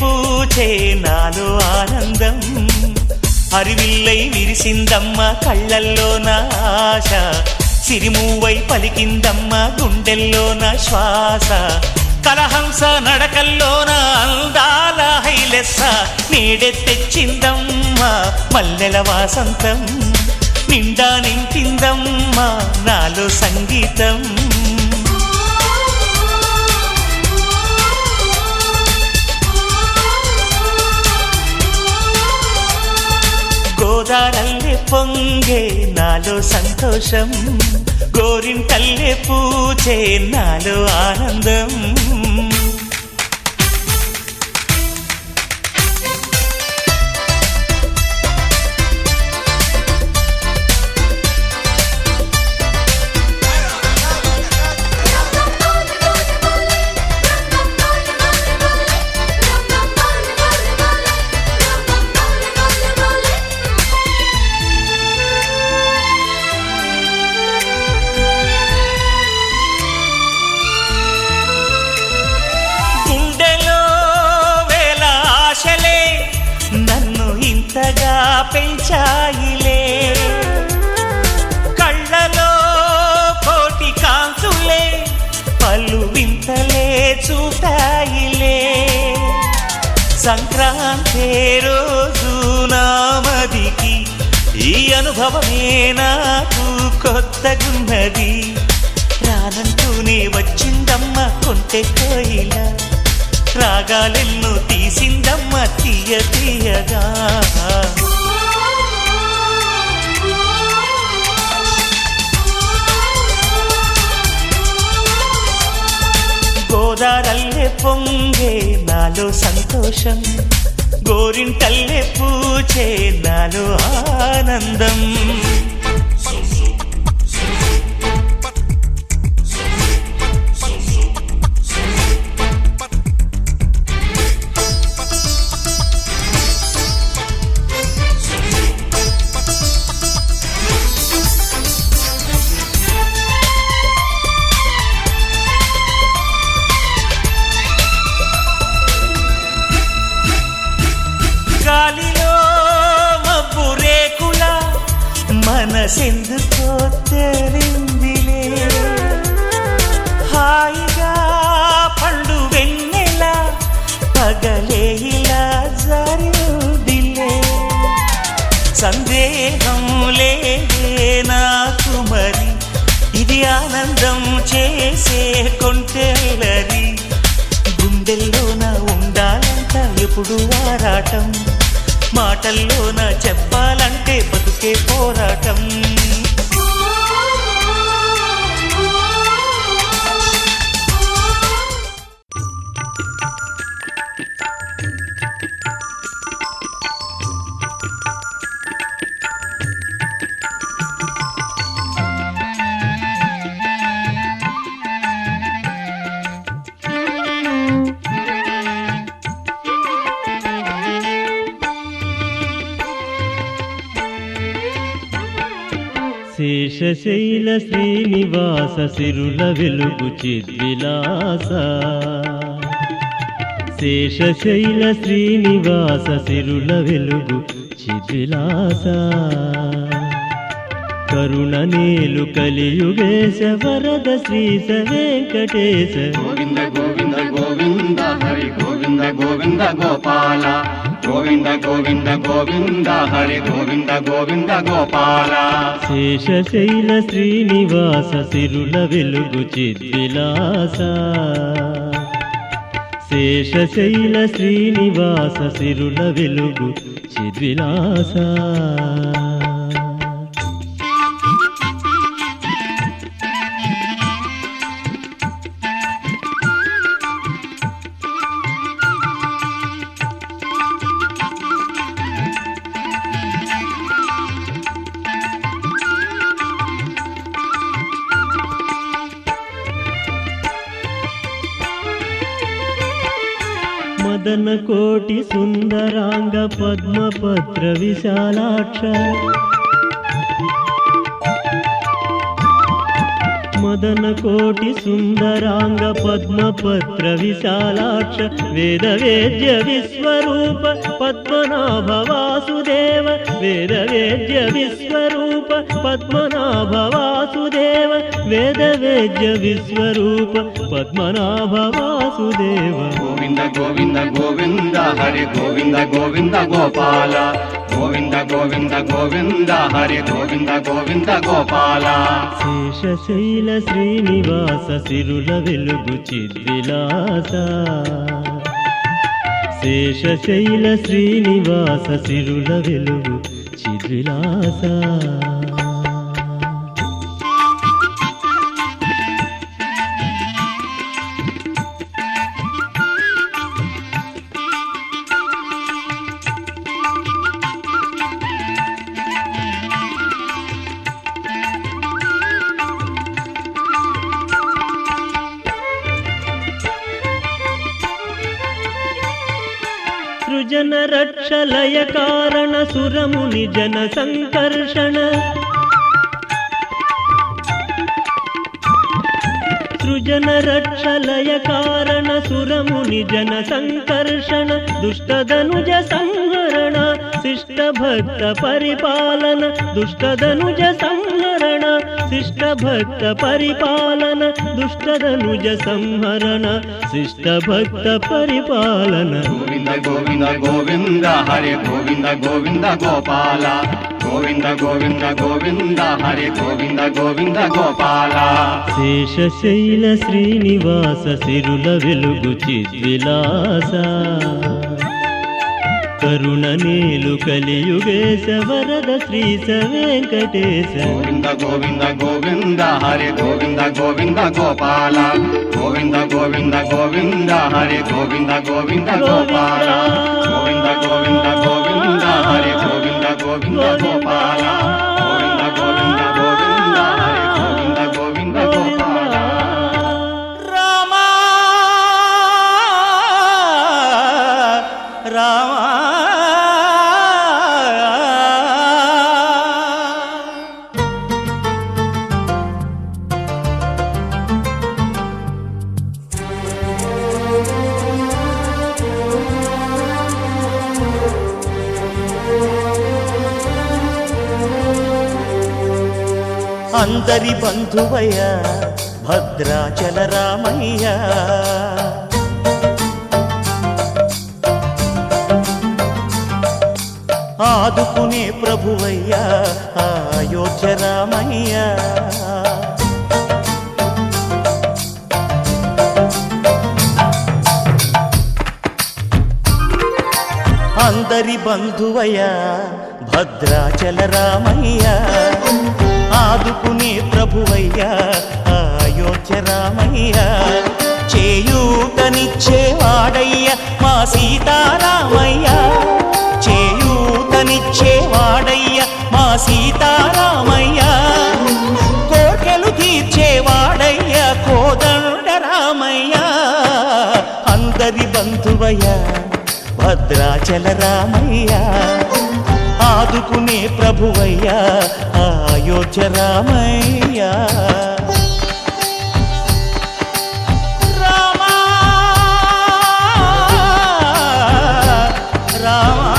పూచే నాలో ఆనందం హరివిల్లై విరిసిందమ్మ కళ్ళల్లోన ఆశ సిరిమూవై పలికిందమ్మ గుండెల్లోన శ్వాస కలహంస నడకల్లోన అందాల హైలెస్స నేడే తెచ్చిందమ్మ మల్లెల వాసంతం నిండా నింపిందమ్మ నాలో సంగీతం గోదారల్లే పొంగే నాలో సంతోషం గోరింటల్లే పూచే నాలో ఆనందం ఇంతగా పెంచాయిలే కళ్ళలో కోటి కాంతులే పలు వింతలే చూపాయిలే సంక్రాంతి రోజు నామదికి ఈ అనుభవమే నాకు కొత్తగున్నది రానంటూనే వచ్చిందమ్మ కొంటె కోయిల రాగాలెన్నో తీసిందమ్మ తీయ తీయగా గోదారల్లే పొంగే నాలో సంతోషం గోరింటల్లే పూచే నాలో ఆనందం గాలిలో మబ్బు రేకుల మనసెందుకో తెరిందిలే హాయిగా పండు వెన్నెల పగలే ఇలా జరిదిలే సందేహం లేదే నాకు మరి ఇది ఆనందం చేసే కొంటెలరి గుండెల్లోన ఉండాలంట ఎప్పుడు ఆరాటం మాటల్లోన చెప్పాలంటే బతుకే పోరాటం శేషశైల శ్రీనివాస సిరుల వెలుగు చిద్విలాస శేషశైల శ్రీనివాస సిరుల వెలుగు చిద్విలాస కరుణ నేలు కలియుగేశ వరద శ్రీశ వెంకటేశ గోవింద గోవింద గోవింద హరి గోవింద గోవింద గోపాల గోవింద గోవింద గోవింద హరి గోవింద గోవింద గోపాల శేషశైల శ్రీనివాస సిరుల వెలుగు చిద్విలాస శేషశైల శ్రీనివాస సిరుల వెలుగు చిద్విలాస మదన కోటి సుందరాంగ పద్మపత్ర విశాలాక్ష మదన కోటి సుందరాంగ పద్మపత్ర విశాలాక్ష వేద వేద్య విశ్వరూప పద్మనాభ వాసుదేవ వేద వేద్య విశ్వరూప పద్మనాభ వాసుదేవ వేద వేద్య విశ్వరూప పద్మనాభ వాసుదేవ గోవింద గోవింద గోవింద హరి గోవింద గోవింద గోపాల గోవింద గోవింద గోవింద హరి గోవింద గోవింద గోపాల శేషశైల శ్రీనివాస సిరుల వెలుగు చిద్విలాస శేషశైల శ్రీనివాస సిరుల వెలుగు చిద్విలాస సృజన రక్షలయ కారణ సురముని జన సంకర్షణ సృజన రక్షలయ కారణ సురముని జన సంకర్షణ దుష్టధనుజ సంహరణ శిష్ట భక్త పరిపాలన దుష్టధనుజ సంహరణ శిష్ట భక్త పరిపాలన దుష్టధనుజ సంహరణ శిష్ట భక్త పరిపాలన గోవింద గోవింద గోవింద హరి గోవింద గోవింద గోపాల గోవింద గోవింద గోవింద హరి గోవింద గోవింద గోపాల శేషశైల శ్రీనివాస సిరుల వెలుగు చిద్విలాస కరుణ నీలు కలియుగేశ వరద శ్రీశ వెంకటేశ గోవింద గోవింద గోవింద హరి గోవింద గోవింద గోపాల గోవింద గోవింద గోవింద హరి గోవింద గోవింద గోపాల గోవింద గోవింద గోవింద హరి గోవింద గోవింద గోపాల గోవింద గోవింద గోవింద హరి గోవింద గోవింద గోపాల రామా రామా అందరి బంధువయ్య భద్రాచల రామయ్య ఆదుకునే ప్రభువయ్య అయోధ్య రామయ్య అందరి బంధువయ్య భద్రాచల రామయ్య ఆదుకునే ప్రభువయ్య అయోధ్య రామయ్య చేయూతనిచ్చేవాడయ్య మా సీతారామయ్య చేయూతనిచ్చేవాడయ్య మా సీతారామయ్య కోర్కెలు తీర్చేవాడయ్య కోదండ రామయ్య అందరి బంధువయ్య భద్రాచల రామయ్య ఆదుకునే ప్రభువయ్య అయోధ్య రామయ్య రామా రామా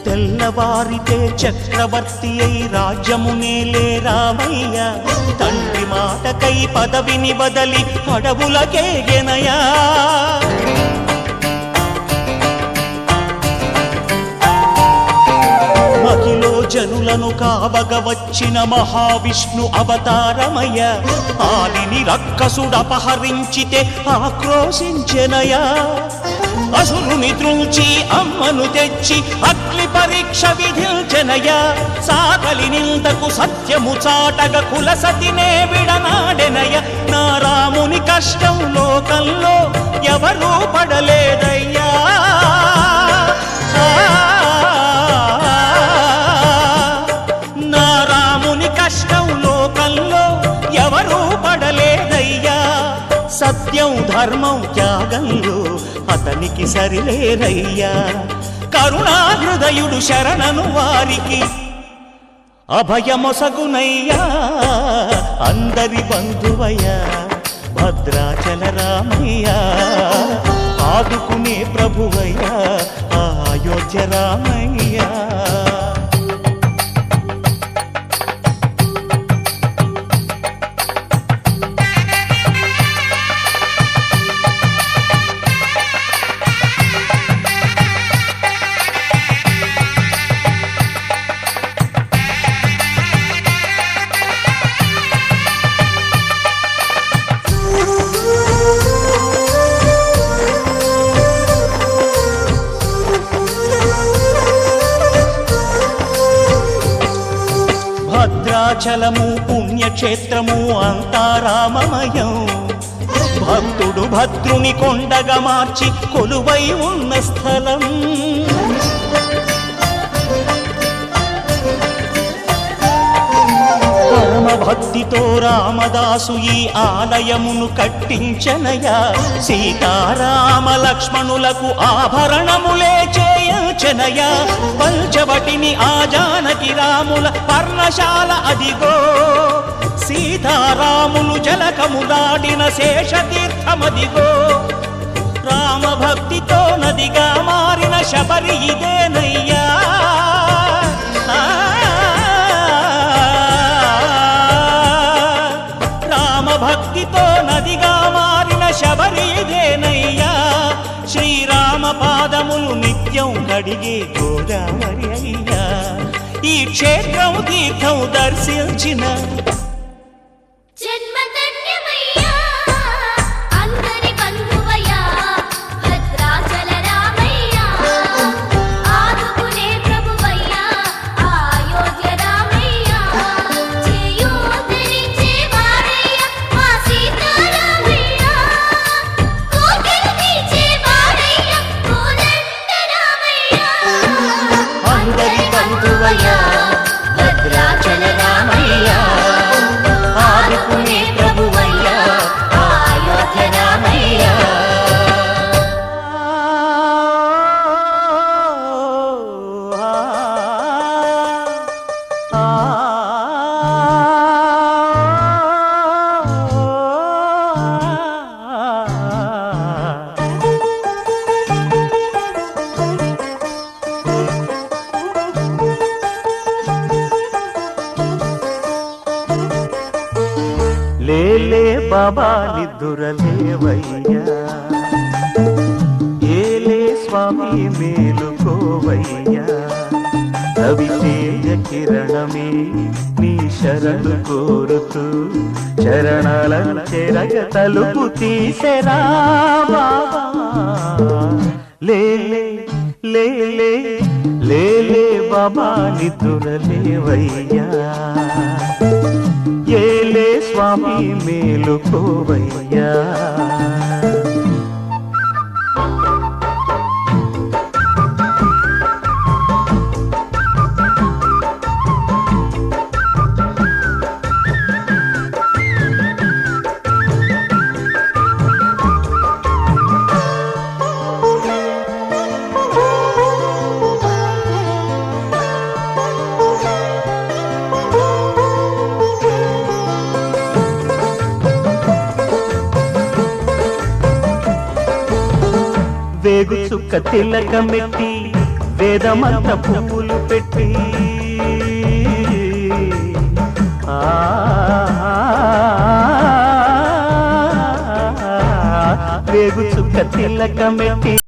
తెల్లవారితే చక్రవర్తి అయి రాజ్యమునేలే రామయ్య తండ్రి మాటకై పదవిని బదలి అడవులకేగెనయా మహిలో జనులను కావగ వచ్చిన మహావిష్ణు అవతారమయ ఆలిని రక్కసుడపహరించితే ఆక్రోశించెనయా అసురుని త్రుంచి అమ్మను తెచ్చి అగ్ని పరీక్ష విధించెనయ సాకలి నిందకు సత్యము చాటగ కులసతినే విడనాడెనయ నా రాముని కష్టం లోకంలో ఎవరూ పడలేదయ్యా నా రాముని కష్టం లోకంలో ఎవరూ పడలేదయ్యా సత్యం ధర్మం త్యాగంలో అతనికి సరిలేరయ్యా కరుణాహృదయుడు శరణను వారికి అభయమొసగునయ్యా అందరి బంధువయ్యా భద్రాచల రామయ్య ఆదుకునే ప్రభువయ్యా అయోధ్య రామయ్య భద్రాచలము పుణ్యక్షేత్రము అంతా రామమయం భక్తుడు భద్రుని కొండగా మార్చి కొలువై ఉన్న స్థలం పరమ భక్తితో రామదాసు ఈ ఆలయమును కట్టించనయా సీతారామ లక్ష్మణులకు ఆభరణములే చేయించనయా పంచవటిని ఆ జానకి రాముల పర్ణశాల అదిగో సీతారాములు జలకము దాటిన శేషతీర్థమదిగో రామ భక్తితో నదిగా మారిన శబరి ఇదేనయ్యా భక్తితో నదిగా మారిన శబరి ఇదేనయ్యా శ్రీరామ పాదములు నిత్యం కడిగే గోదావరి అయ్యా ఈ క్షేత్రం తీర్థం దర్శించిన భద్రాచల రామయ్య ఆదుకునే ప్రభువయ్య అయోధ్య రామయ్య లేలే బాబా నిద్దురలేవయ్యా ఏలే స్వామి మేలుకోవయ్యా రవితేజ కిరణమే నీ శరణు కోరుతూ చరణాలను చెరగ తలుపు తీసెరా బాబా లేలే లేలే లేలే బాబా నిద్దురలేవయ్యా ఏలే స్వామి మేలుకోవయ్యా వేగు చుక్క తిలకమెట్టి వేదమంత పువ్వులు పెట్టి వేగు చుక్క తిలకమెట్టి